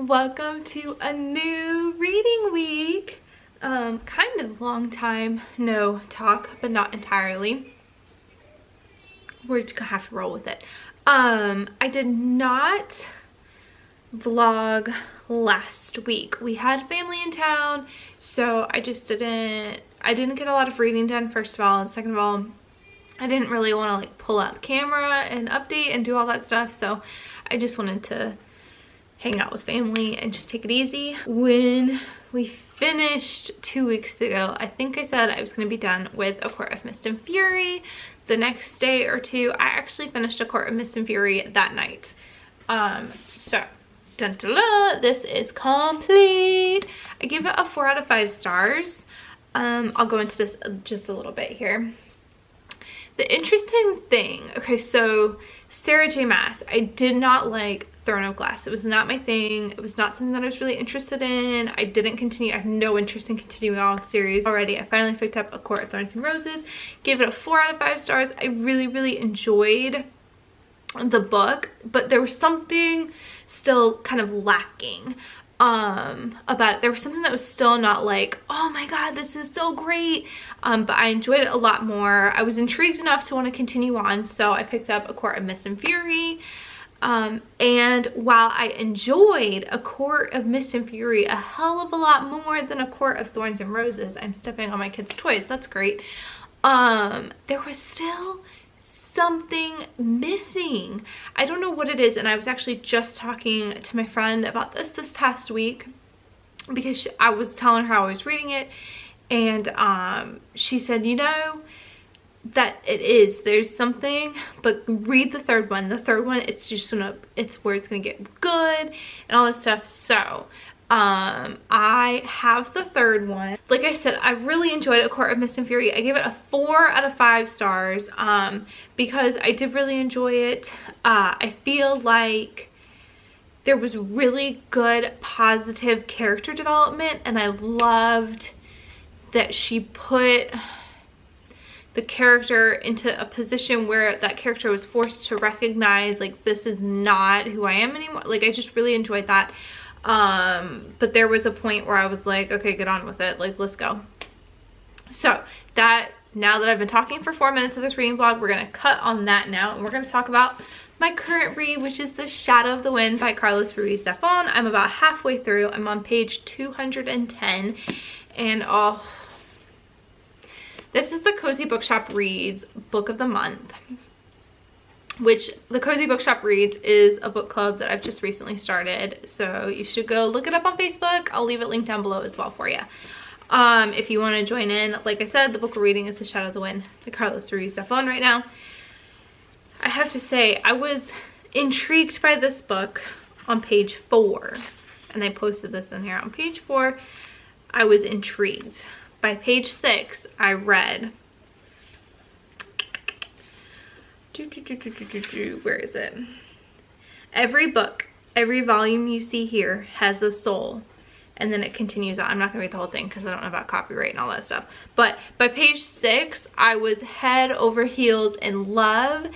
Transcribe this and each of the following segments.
welcome to a new reading week. Kind of long time no talk, but not entirely. We're just gonna have to roll with it. I did not vlog last week. We had family in town, so I didn't get a lot of reading done, first of all, and second of all, I didn't really want to like pull out the camera and update and do all that stuff, so I just wanted to hang out with family and just take it easy. When we finished 2 weeks ago, I think I said I was going to be done with A Court of Mist and Fury. The next day or two, I actually finished A Court of Mist and Fury that night. So dun, dun, dun, this is complete. I give it a 4 out of 5 stars. I'll go into this just a little bit here. The interesting thing, okay, so Sarah J. Maas, I did not like Throne of Glass. It was not my thing. It was not something that I was really interested in. I didn't continue. I have no interest in continuing on with the series already. I finally picked up A Court of Thorns and Roses, gave it a 4 out of 5 stars. I really enjoyed the book, but there was something still kind of lacking about it. There was something that was still not like, oh my god, this is so great, but I enjoyed it a lot more. I was intrigued enough to want to continue on, so I picked up A Court of Mist and Fury. And while I enjoyed A Court of Mist and Fury a hell of a lot more than A Court of Thorns and Roses — I'm stepping on my kids' toys, that's great — there was still something missing. I don't know what it is, and I was actually just talking to my friend about this past week, because I was telling her how I was reading it, and she said, you know, that there's something, but read the third one. The third one, it's where it's gonna get good and all this stuff. So I have the third one. Like I said, I really enjoyed A Court of Mist and Fury. I gave it a 4 out of 5 stars because I did really enjoy it. I feel like there was really good positive character development, and I loved that she put the character into a position where that character was forced to recognize, like, this is not who I am anymore. Like, I just really enjoyed that. But there was a point where I was like, okay, get on with it, like, let's go. So that, now that I've been talking for 4 minutes of this reading vlog, we're gonna cut on that now, and we're gonna talk about my current read, which is The Shadow of the Wind by Carlos Ruiz Zafón. I'm about halfway through. I'm on page 210, and oh, this is the Cozy Bookshop Reads Book of the Month, which the Cozy Bookshop Reads is a book club that I've just recently started. So you should go look it up on Facebook. I'll leave it linked down below as well for you. If you want to join in. Like I said, the book we're reading is The Shadow of the Wind by Carlos Ruiz Zafón right now. I have to say, I was intrigued by this book on page 4. And I posted this in here. On page 4, I was intrigued. By page 6, I read, where is it? Every book, every volume you see here has a soul. And then it continues on. I'm not gonna read the whole thing because I don't know about copyright and all that stuff. But by page 6, I was head over heels in love.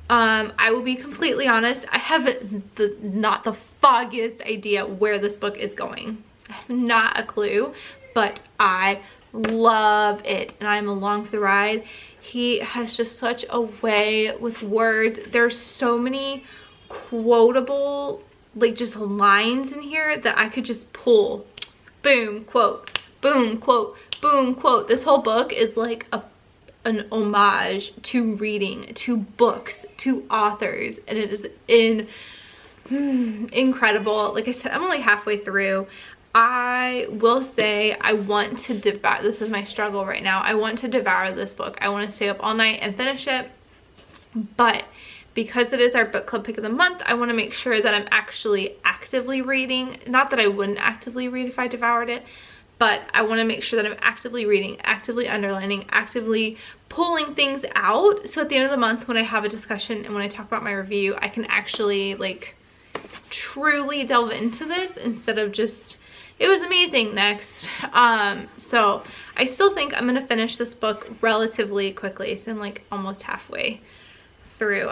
I will be completely honest, I have not the foggiest idea where this book is going. I have not a clue, but I love it, and I'm along for the ride. He has just such a way with words. There's so many quotable, like, just lines in here that I could just pull. Boom, quote, boom, quote, boom, quote. This whole book is like an homage to reading, to books, to authors, and it is incredible. Like I said, I'm only halfway through. I will say I want to devour — this is my struggle right now — I want to devour this book. I want to stay up all night and finish it, but because it is our book club pick of the month, I want to make sure that I'm actually actively reading. Not that I wouldn't actively read if I devoured it, but I want to make sure that I'm actively reading, actively underlining, actively pulling things out, so at the end of the month when I have a discussion and when I talk about my review, I can actually, like, truly delve into this instead of just, it was amazing, next. So I still think I'm gonna finish this book relatively quickly, so I'm like almost halfway through.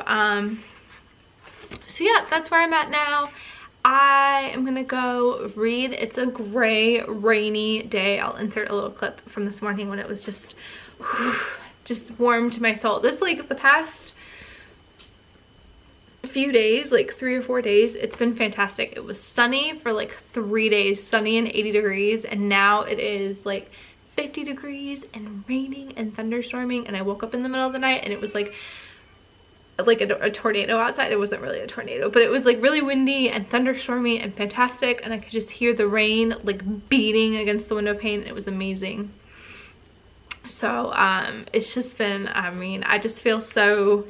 So yeah, that's where I'm at now. I am gonna go read. It's a gray, rainy day. I'll insert a little clip from this morning when it was just warmed my soul. This, like, the past few days, like 3 or 4 days, it's been fantastic. It was sunny for like 3 days, sunny and 80 degrees, and now it is like 50 degrees and raining and thunderstorming. And I woke up in the middle of the night and it was like a tornado outside. It wasn't really a tornado, but it was like really windy and thunderstormy and fantastic, and I could just hear the rain like beating against the window pane. It was amazing. So it's just been, I mean, I just feel so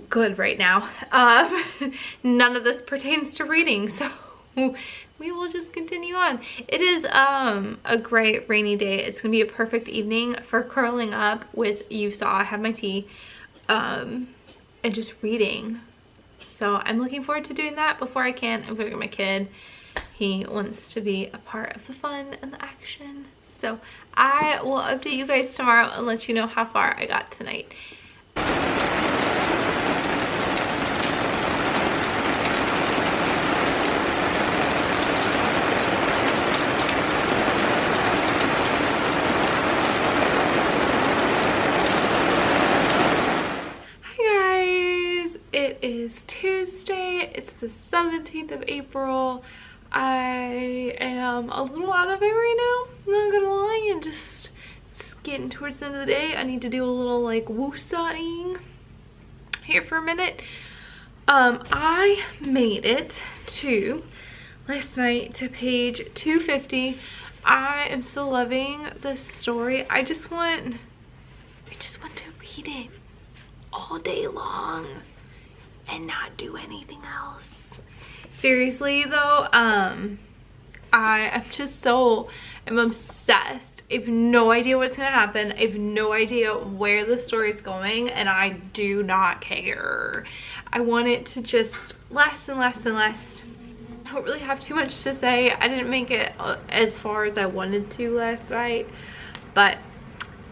good right now. None of this pertains to reading, so we will just continue on. It is a great rainy day. It's gonna be a perfect evening for curling up with, you saw I have my tea, and just reading. So I'm looking forward to doing that. Before I can, I'm going to get my kid. He wants to be a part of the fun and the action. So I will update you guys tomorrow and let you know how far I got tonight. It is Tuesday. It's the 17th of April. I am a little out of it right now, I'm not gonna lie, and just it's getting towards the end of the day. I need to do a little like woosahing here for a minute. I made it to last night to page 250. I am still loving this story. I just want to read it all day long and not do anything else. Seriously though, I'm obsessed. I have no idea what's gonna happen. I have no idea where the story's going, and I do not care. I want it to just last and last and last. I don't really have too much to say. I didn't make it as far as I wanted to last night, but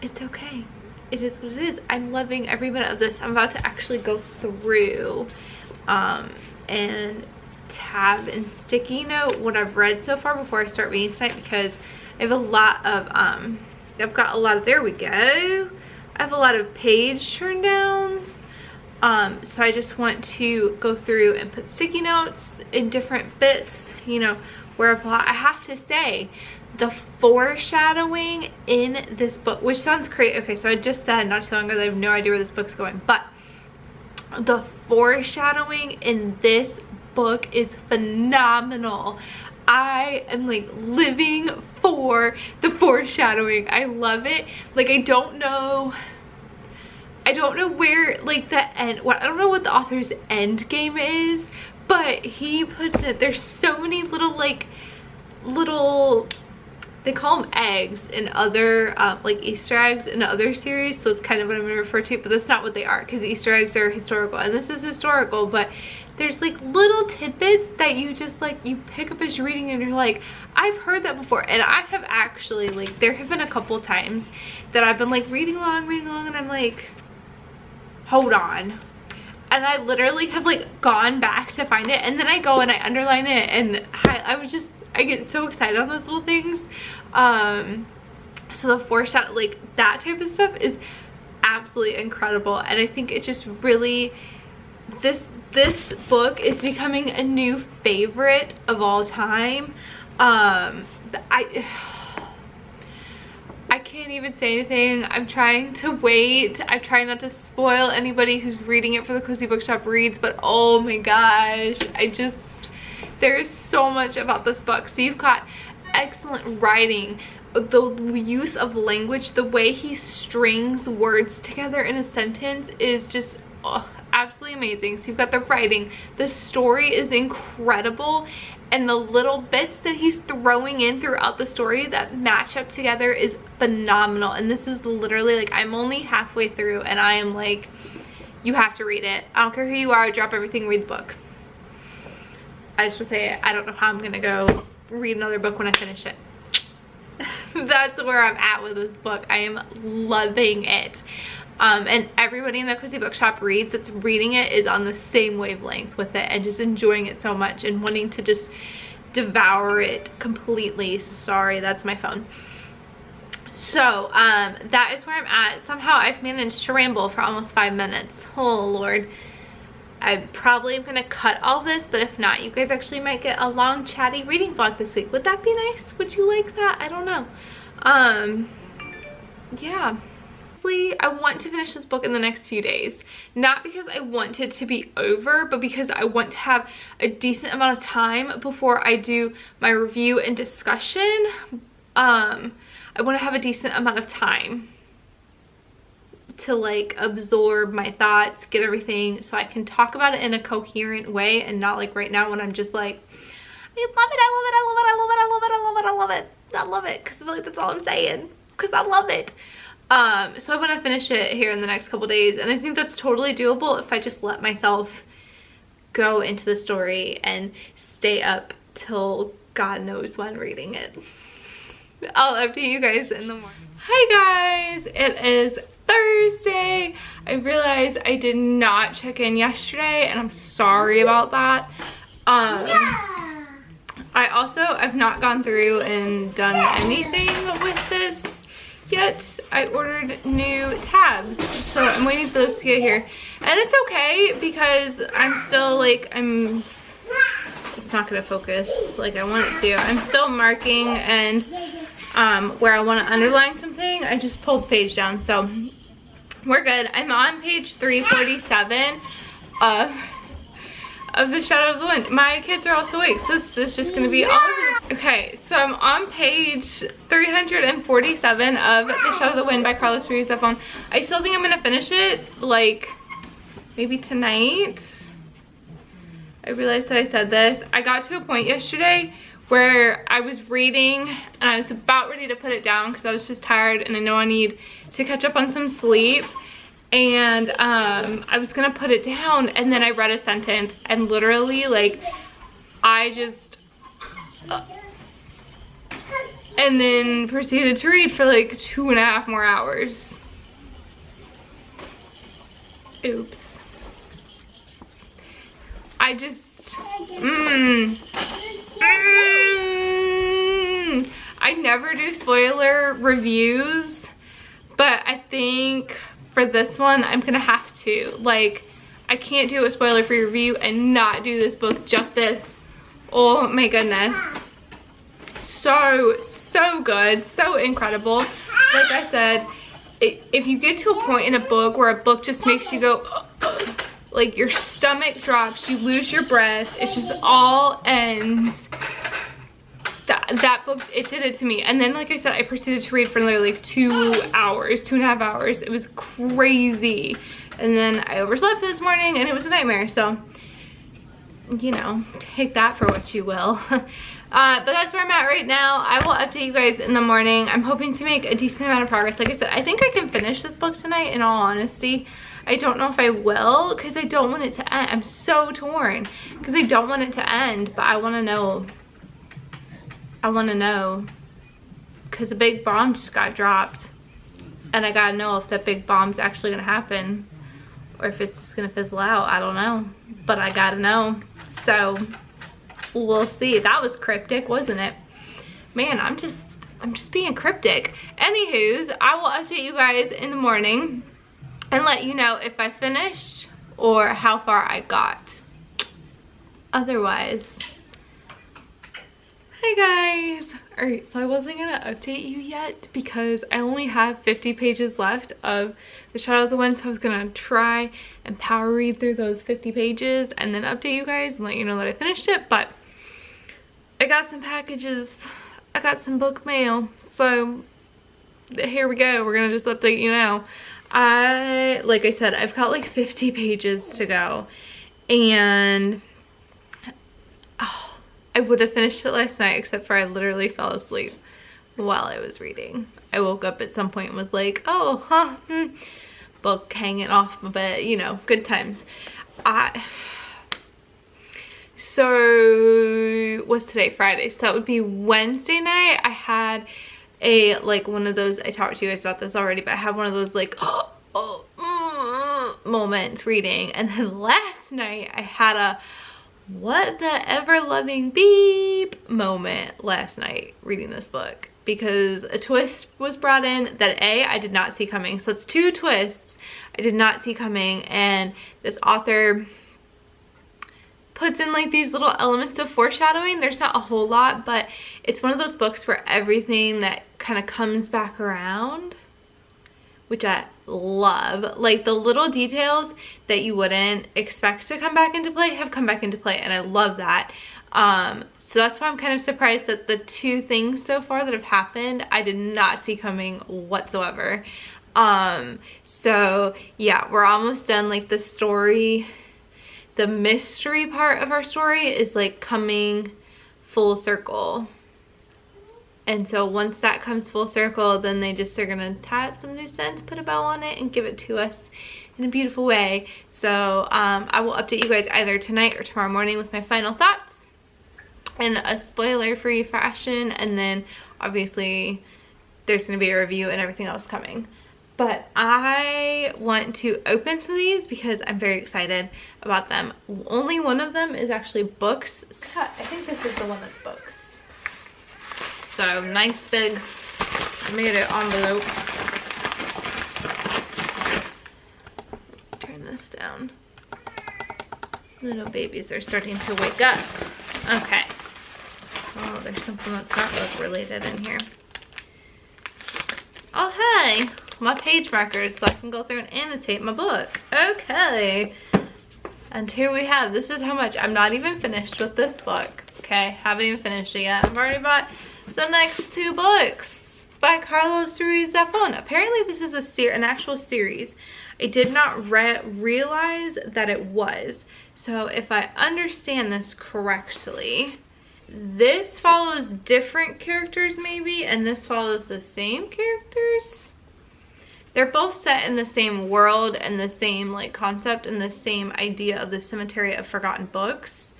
it's okay. It is what it is. I'm loving every minute of this. I'm about to actually go through and tab and sticky note what I've read so far before I start reading tonight, because I have a lot of I've got a lot of, there we go, I have a lot of page turn downs, so I just want to go through and put sticky notes in different bits, you know, where I have to say the foreshadowing in this book, which sounds crazy. Okay, so I just said not too long ago that I have no idea where this book's going, but the foreshadowing in this book is phenomenal. I am like living for the foreshadowing. I love it. Like, I don't know where like the end, I don't know what the author's end game is, but he puts it, there's so many little like they call them eggs in other like Easter eggs in other series, so it's kind of what I'm going to refer to, but that's not what they are, because Easter eggs are historical and this is historical. But there's like little tidbits that you just like, you pick up as you're reading and you're like, I've heard that before. And I have actually, like, there have been a couple times that I've been like reading along and I'm like, hold on, and I literally have like gone back to find it, and then I go and I underline it, and I get so excited on those little things. So the foreshadow, like that type of stuff, is absolutely incredible, and I think it just really, this book is becoming a new favorite of all time. I can't even say anything. I'm trying to wait. I try not to spoil anybody who's reading it for the Cozy Bookshop Reads, but oh my gosh, there's so much about this book. So you've got excellent writing, the use of language, the way he strings words together in a sentence is just absolutely amazing. So you've got the writing, the story is incredible, and the little bits that he's throwing in throughout the story that match up together is phenomenal. And this is literally like, I'm only halfway through and I am like, you have to read it. I don't care who you are, drop everything, read the book. I just want to say, I don't know how I'm gonna go read another book when I finish it. That's where I'm at with this book. I am loving it. And everybody in the Cozy Bookshop reads that's reading it is on the same wavelength with it and just enjoying it so much and wanting to just devour it completely. Sorry, that's my phone. So that is where I'm at. Somehow I've managed to ramble for almost 5 minutes. Oh Lord. I probably am going to cut all this, but if not, you guys actually might get a long chatty reading vlog this week. Would that be nice? Would you like that? I don't know. Yeah. I want to finish this book in the next few days. Not because I want it to be over, but because I want to have a decent amount of time before I do my review and discussion. I want to have a decent amount of time to like absorb my thoughts, get everything, so I can talk about it in a coherent way and not like right now when I'm just like, I love it, I love it, I love it, I love it, I love it, I love it, I love it, I love it, because I feel like that's all I'm saying, because I love it. So I want to finish it here in the next couple days, and I think that's totally doable if I just let myself go into the story and stay up till God knows when reading it. I'll update you guys in the morning. Hi guys, it is Thursday. I realized I did not check in yesterday and I'm sorry about that. I've not gone through and done anything with this yet. I ordered new tabs, so I'm waiting for those to get here, and it's okay because I'm still like, it's not gonna focus like I want it to. I'm still marking, and where I want to underline something, I just pulled the page down, so we're good. I'm on page 347 of The Shadow of the Wind. My kids are also awake, so this is just gonna be all of it. Okay, so I'm on page 347 of The Shadow of the Wind by Carlos Ruiz Zafón. I still think I'm gonna finish it, like, maybe tonight. I realized that I said this. I got to a point yesterday where I was reading and I was about ready to put it down because I was just tired and I know I need to catch up on some sleep. And I was gonna put it down, and then I read a sentence and literally like I just and then proceeded to read for like 2.5 more hours. Oops. I just I never do spoiler reviews, but I think for this one I'm gonna have to. Like, I can't do a spoiler free review and not do this book justice. Oh my goodness, so good, so incredible. Like I said, if you get to a point in a book where a book just makes you go like your stomach drops, you lose your breath, it just all ends. That book, it did it to me. And then, like I said, I proceeded to read for literally like 2 hours, 2.5 hours. It was crazy. And then I overslept this morning and it was a nightmare. So, you know, take that for what you will. But that's where I'm at right now. I will update you guys in the morning. I'm hoping to make a decent amount of progress. Like I said, I think I can finish this book tonight, in all honesty. I don't know if I will because I don't want it to end. I'm so torn because I don't want it to end, but I want to know. I want to know because a big bomb just got dropped and I gotta know if that big bomb's actually gonna happen or if it's just gonna fizzle out. I don't know, but I gotta know. So we'll see. That was cryptic, wasn't it? Man, I'm just being cryptic. Anywho's, I will update you guys in the morning and let you know if I finished or how far I got. Otherwise, hi guys. Alright, so I wasn't gonna update you yet because I only have 50 pages left of The Shadow of the Wind, so I was gonna try and power read through those 50 pages and then update you guys and let you know that I finished it. But I got some packages, I got some book mail, so here we go. We're gonna just update you now. Like I said, I've got like 50 pages to go, and I would have finished it last night, except for I literally fell asleep while I was reading. I woke up at some point and was like, oh, book hanging off my bed, you know, good times. So what's today? Friday. So that would be Wednesday night. I had a, like, one of those, I talked to you guys about this already, but I had one of those like, moments reading, and then last night I had a what the ever loving beep moment last night reading this book, because a twist was brought in that I did not see coming. So it's 2 twists I did not see coming, and this author puts in like these little elements of foreshadowing. There's not a whole lot, but it's one of those books where everything that kind of comes back around, which I love. Like the little details that you wouldn't expect to come back into play have come back into play, and I love that. So that's why I'm kind of surprised that the 2 things so far that have happened I did not see coming whatsoever. So yeah, we're almost done. Like the story, the mystery part of our story is like coming full circle. And so once that comes full circle, then they just are gonna tie up some loose ends, put a bow on it, and give it to us in a beautiful way. So I will update you guys either tonight or tomorrow morning with my final thoughts in a spoiler-free fashion, and then obviously there's gonna be a review and everything else coming. But I want to open some of these because I'm very excited about them. Only one of them is actually books. I think this is the one that's books. So nice big, made it envelope. Turn this down. Little babies are starting to wake up. Okay. Oh, there's something that's not book related in here. Oh, hey, my page markers so I can go through and annotate my book. Okay. And here we have, this is how much, I'm not even finished with this book. Okay, haven't even finished it yet. I've already bought the next 2 books by Carlos Ruiz Zafón. Apparently this is an actual series. I did not realize that it was. So if I understand this correctly, this follows different characters maybe, and this follows the same characters. They're both set in the same world and the same like concept and the same idea of the Cemetery of Forgotten Books.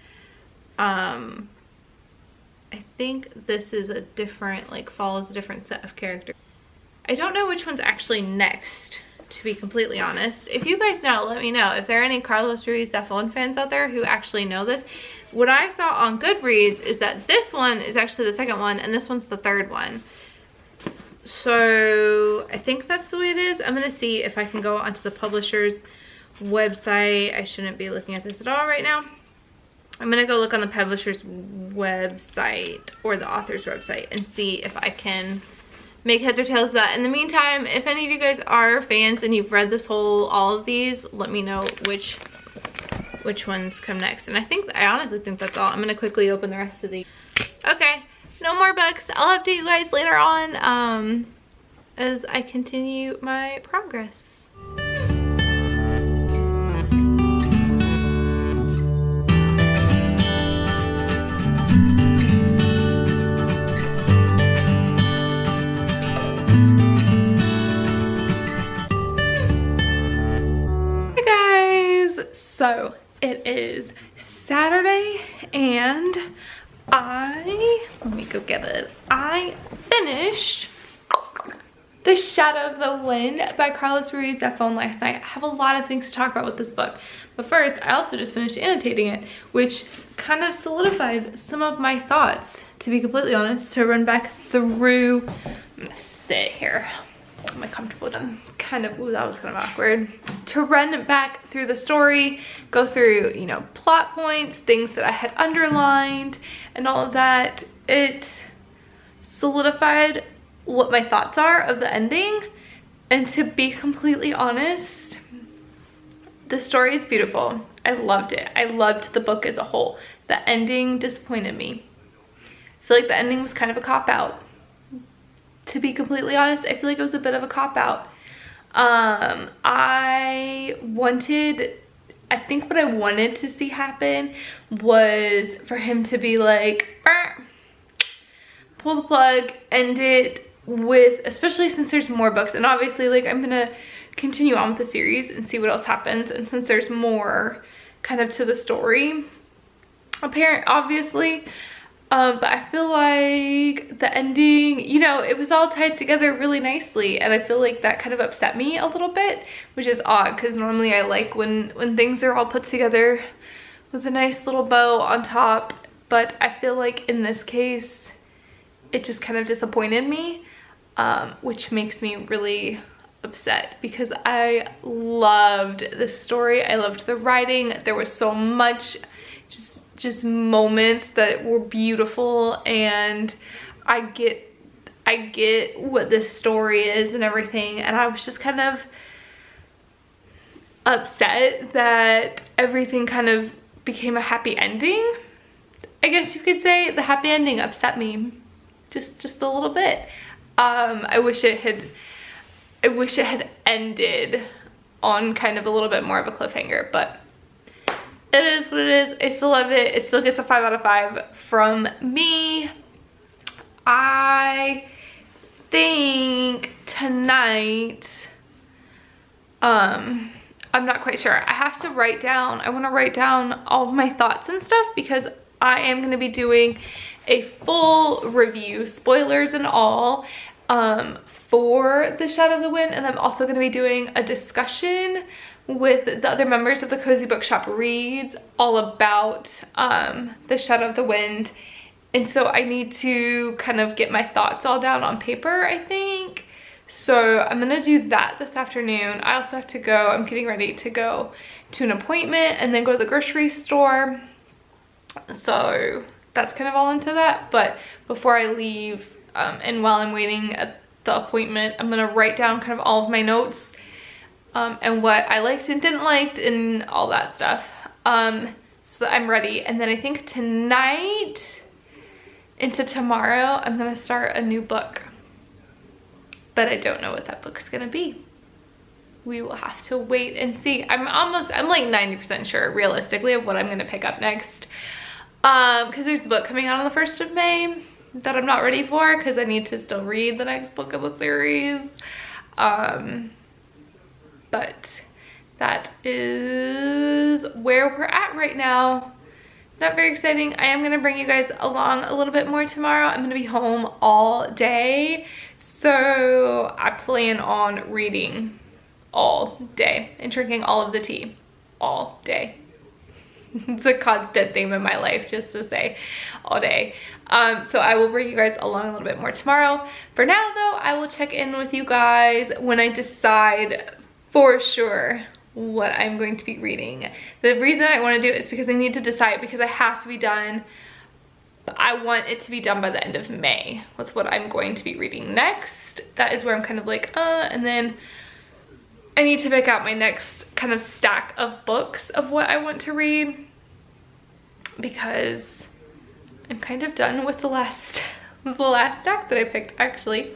I think this is a different, like follows a different set of characters. I don't know which one's actually next, to be completely honest. If you guys know, let me know. If there are any Carlos Ruiz Zafón fans out there who actually know this. What I saw on Goodreads is that this one is actually the second one and this one's the third one. So I think that's the way it is. I'm gonna see if I can go onto the publisher's website. I shouldn't be looking at this at all right now. I'm gonna go look on the publisher's website or the author's website and see if I can make heads or tails of that. In the meantime, if any of you guys are fans and you've read all of these, let me know which ones come next. And I honestly think that's all. I'm gonna quickly open the rest of these. Okay, no more books. I'll update you guys later on as I continue my progress. So it is Saturday and let me go get it. I finished The Shadow of the Wind by Carlos Ruiz Zafón last night. I have a lot of things to talk about with this book. But first, I also just finished annotating it, which kind of solidified some of my thoughts, to be completely honest, to run back through. I'm gonna sit here. Am I comfortable? Kind of, ooh, that was kind of awkward. To run back through the story, go through, you know, plot points, things that I had underlined, and all of that. It solidified what my thoughts are of the ending. And to be completely honest, the story is beautiful. I loved it. I loved the book as a whole. The ending disappointed me. I feel like the ending was kind of a cop-out. To be completely honest, I feel like it was a bit of a cop-out. I think what I wanted to see happen was for him to be like, pull the plug, end it with, especially since there's more books, and obviously like I'm gonna continue on with the series and see what else happens, and since there's more kind of to the story, obviously, But I feel like the ending, you know, it was all tied together really nicely, and I feel like that kind of upset me a little bit, which is odd because normally I like when things are all put together with a nice little bow on top. But I feel like in this case, it just kind of disappointed me, which makes me really upset because I loved the story. I loved the writing. There was so much just moments that were beautiful, and I get what this story is and everything, and I was just kind of upset that everything kind of became a happy ending. I guess you could say the happy ending upset me just a little bit. I wish it had ended on kind of a little bit more of a cliffhanger, but it is what it is. I still love it. It still gets a 5 out of 5 from me. I think tonight, I'm not quite sure. I have to write down, I want to write down all of my thoughts and stuff because I am going to be doing a full review, spoilers and all, for The Shadow of the Wind, and I'm also going to be doing a discussion with the other members of the Cozy Bookshop Reads all about The Shadow of the Wind. And so I need to kind of get my thoughts all down on paper, I think. So I'm gonna do that this afternoon. I also have to go, I'm getting ready to go to an appointment and then go to the grocery store. So that's kind of all into that. But before I leave, and while I'm waiting at the appointment, I'm gonna write down kind of all of my notes and what I liked and didn't like and all that stuff, so that I'm ready. And then I think tonight into tomorrow, I'm gonna start a new book, but I don't know what that book's gonna be. We will have to wait and see. I'm like 90% sure realistically of what I'm gonna pick up next, because there's the book coming out on the 1st of May that I'm not ready for because I need to still read the next book of the series. But that is where we're at right now. Not very exciting. I am going to bring you guys along a little bit more tomorrow. I'm going to be home all day, so I plan on reading all day and drinking all of the tea all day. It's a constant theme in my life, just to say, all day. So I will bring you guys along a little bit more tomorrow. For now though, I will check in with you guys when I decide for sure what I'm going to be reading. The reason I want to do it is because I need to decide, because I have to be done. I want it to be done by the end of May with what I'm going to be reading next. That is where I'm kind of like, and then I need to pick out my next kind of stack of books of what I want to read, because I'm kind of done with the last stack that I picked actually.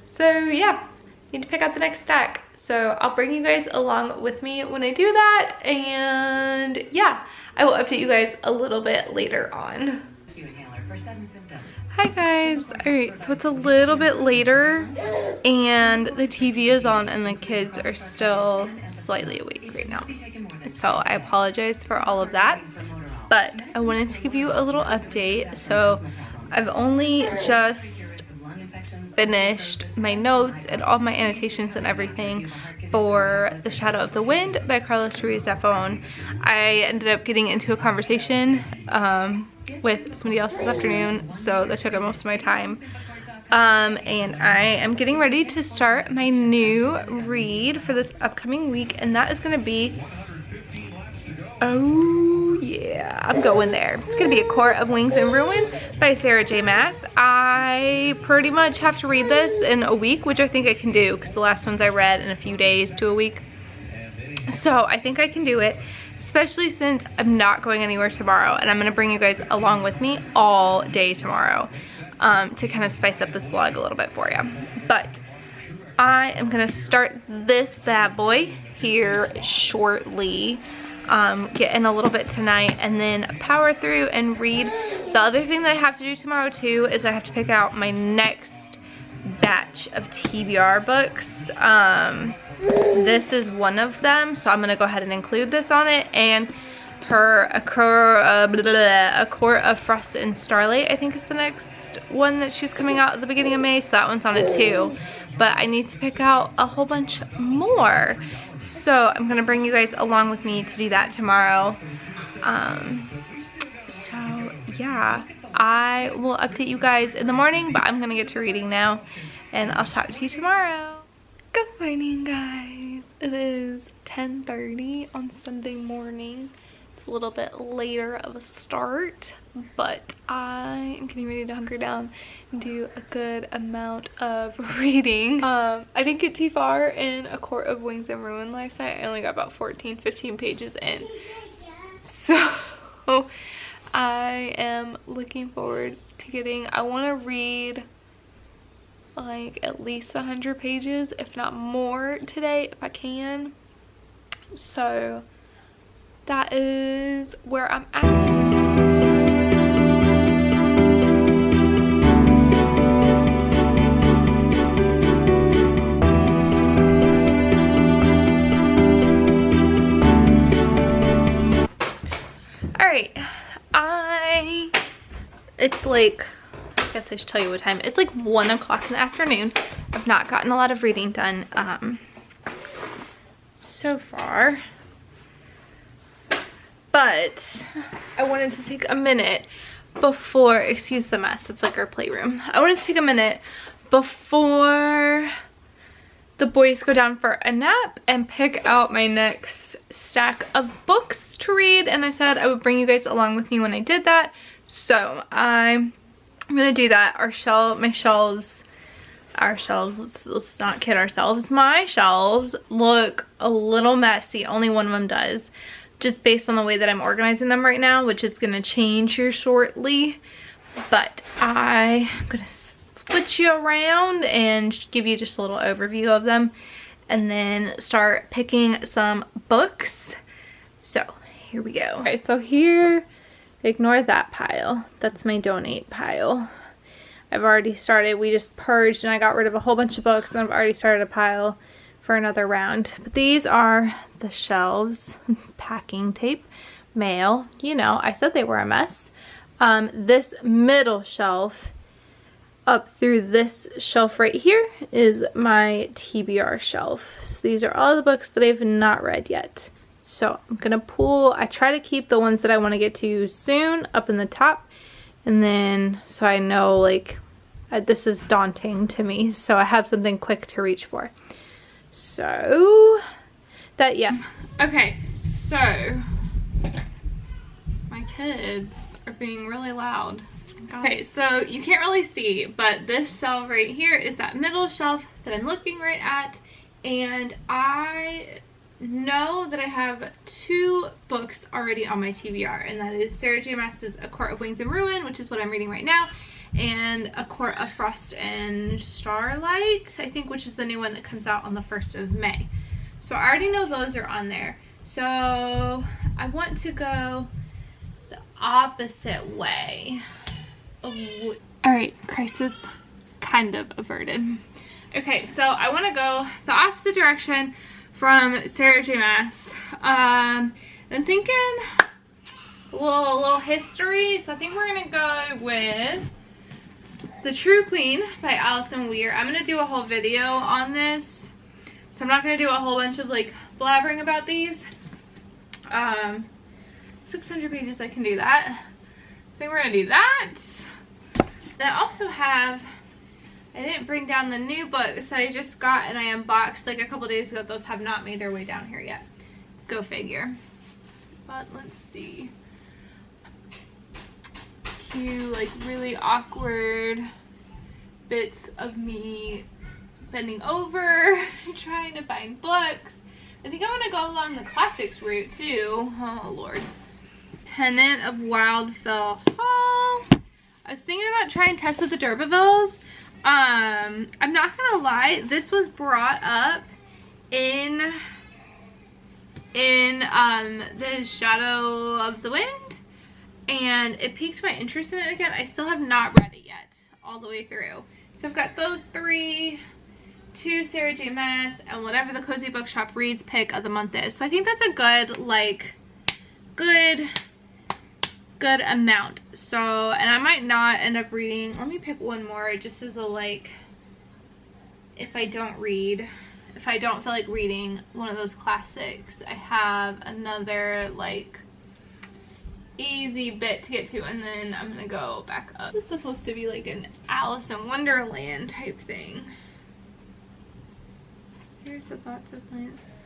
So yeah, need to pick out the next stack. So I'll bring you guys along with me when I do that, and yeah, I will update you guys a little bit later on. Hi guys. Alright, so it's a little bit later and the TV is on and the kids are still slightly awake right now. So I apologize for all of that, but I wanted to give you a little update. So I've only just finished my notes and all my annotations and everything for The Shadow of the Wind by Carlos Ruiz Zafón. I ended up getting into a conversation with somebody else this afternoon, so that took up most of my time. And I am getting ready to start my new read for this upcoming week, and that is going to be, oh yeah, I'm going there. It's going to be A Court of Wings and Ruin by Sarah J. Maas. I pretty much have to read this in a week, which I think I can do because the last ones I read in a few days to a week. So I think I can do it, especially since I'm not going anywhere tomorrow, and I'm going to bring you guys along with me all day tomorrow to kind of spice up this vlog a little bit for you. But I am going to start this bad boy here shortly, get in a little bit tonight, and then power through and read. The other thing that I have to do tomorrow too is I have to pick out my next batch of TBR books. This is one of them, so I'm gonna go ahead and include this on it, and A Court of Frost and Starlight, I think is the next one that she's coming out at the beginning of May, so that one's on it too. But I need to pick out a whole bunch more. So I'm gonna bring you guys along with me to do that tomorrow. So yeah, I will update you guys in the morning, but I'm gonna get to reading now and I'll talk to you tomorrow. Good morning, guys. It is 10:30 on Sunday morning. It's a little bit later of a start, but I am getting ready to hunker down and do a good amount of reading. I didn't get too far in A Court of Wings and Ruin last night. I only got about 15 pages in. So I am looking forward to getting, I want to read like at least 100 pages, if not more today, if I can. So that is where I'm at. It's like, I guess I should tell you what time. It's like 1 o'clock in the afternoon. I've not gotten a lot of reading done so far. But I wanted to take a minute before, excuse the mess, it's like our playroom. I wanted to take a minute before the boys go down for a nap and pick out my next stack of books to read. And I said I would bring you guys along with me when I did that. So I'm gonna do that. My shelves, let's not kid ourselves. My shelves look a little messy. Only one of them does, just based on the way that I'm organizing them right now, which is gonna change here shortly. But I'm gonna switch you around and give you just a little overview of them and then start picking some books. So here we go. Okay, so here, ignore that pile. That's my donate pile. I've already started, we just purged and I got rid of a whole bunch of books and I've already started a pile for another round. But these are the shelves, packing tape, mail, you know, I said they were a mess. This middle shelf up through this shelf right here is my TBR shelf. So these are all the books that I've not read yet. So I'm gonna pull, I try to keep the ones that I want to get to soon up in the top, and then so I know like this is daunting to me, so I have something quick to reach for. So that, yeah. Okay, so my kids are being really loud. Okay, so you can't really see, but this shelf right here is that middle shelf that I'm looking right at, and I know that I have 2 books already on my TBR, and that is Sarah J. Maas's A Court of Wings and Ruin, which is what I'm reading right now, and A Court of Frost and Starlight, I think, which is the new one that comes out on the 1st of May. So I already know those are on there. So I want to go the opposite way. Alright, crisis kind of averted. Okay, so I want to go the opposite direction from Sarah J. Maas. I'm thinking a little history, so I think we're gonna go with The True Queen by Alison Weir. I'm gonna do a whole video on this, so I'm not gonna do a whole bunch of like blabbering about these. 600 pages, I can do that. So we're gonna do that. And I also have, I didn't bring down the new books that I just got and I unboxed like a couple days ago. Those have not made their way down here yet. Go figure. But let's see. Cute, like really awkward bits of me bending over, trying to find books. I think I'm gonna go along the classics route too. Oh Lord. Tenant of Wildfell Hall. I was thinking about trying Tess of the D'Urbervilles. I'm not gonna lie, this was brought up in The Shadow of the Wind, and it piqued my interest in it again. I still have not read it yet all the way through. So I've got those 3, 2 Sarah J. Maas, and whatever the Cozy Bookshop Reads pick of the month is. So I think that's a good like good amount. So, and I might not end up reading, let me pick one more just as a like, if I don't feel like reading one of those classics, I have another like easy bit to get to, and then I'm gonna go back up. This is supposed to be like an Alice in Wonderland type thing. Here's the thoughts of plants.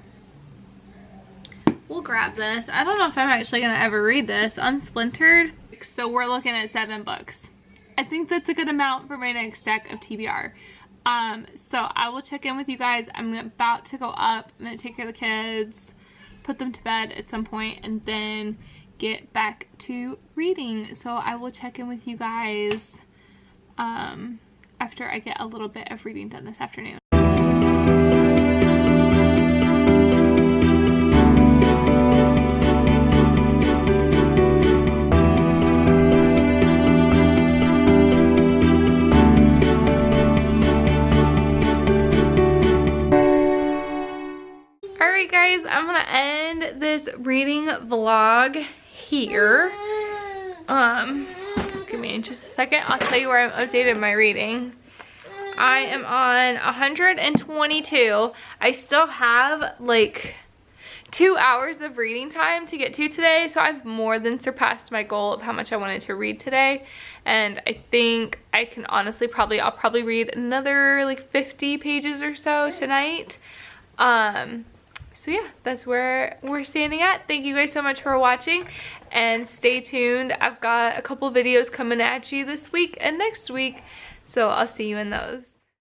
We'll grab this. I don't know if I'm actually gonna ever read this. Unsplintered. So we're looking at 7 books. I think that's a good amount for my next deck of TBR. So I will check in with you guys. I'm about to go up. I'm gonna take care of the kids, put them to bed at some point, and then get back to reading. So I will check in with you guys after I get a little bit of reading done this afternoon. Alright guys, I'm gonna end this reading vlog here. Give me just a second. I'll tell you where I've updated my reading. I am on 122. I still have like 2 hours of reading time to get to today, so I've more than surpassed my goal of how much I wanted to read today. And I think I can honestly I'll probably read another like 50 pages or so tonight. So yeah, that's where we're standing at. Thank you guys so much for watching, and stay tuned. I've got a couple videos coming at you this week and next week, so I'll see you in those.